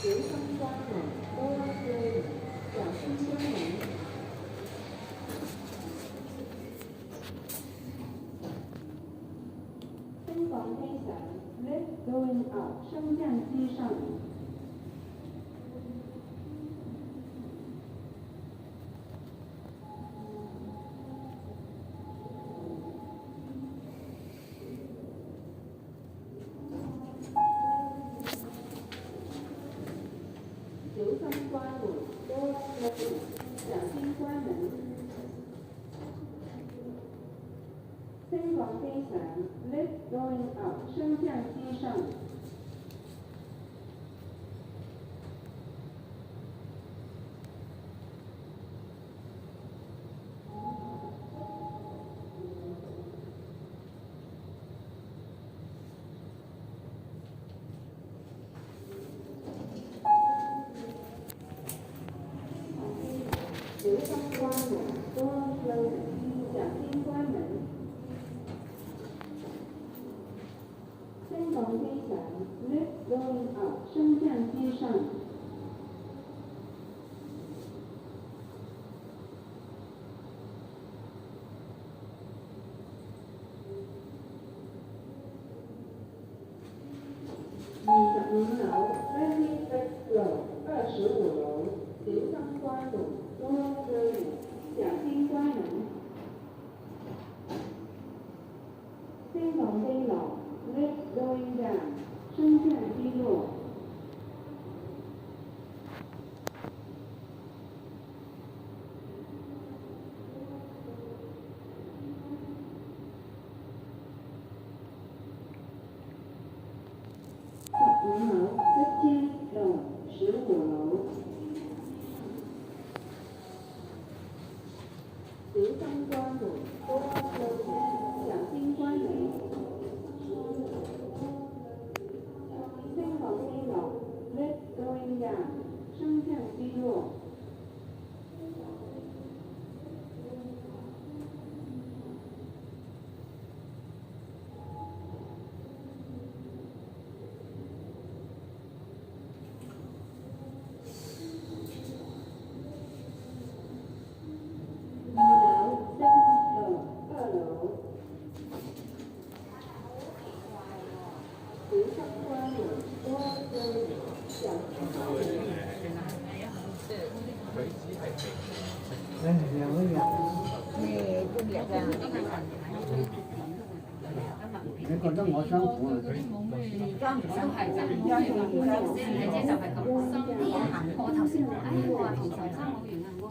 刘三关门，多追，小心关门。升房飞翔 ，Lift going up，升降机上。刘三关门，多追，小心关门。升房飞翔 ，Lift going up，升降机上。刘三关门，多追，小心关门。升房飞翔 ，Lift going up，升降机上。25楼 ，26 楼，25楼，刘三关门，多追，小心关门。升房飞楼 ，Lift going down，升降机落。15楼，15楼，15楼。刘三关门，多追，小心关门。升房飞楼 ，Lift going down，升降机落。2楼，2楼，2楼。刘三关门，多追，小心关门。你覺得我辛苦啊？而家唔辛苦，因為姐姐就係咁心啲人行過頭先，哎我話同陳生冇緣啊，我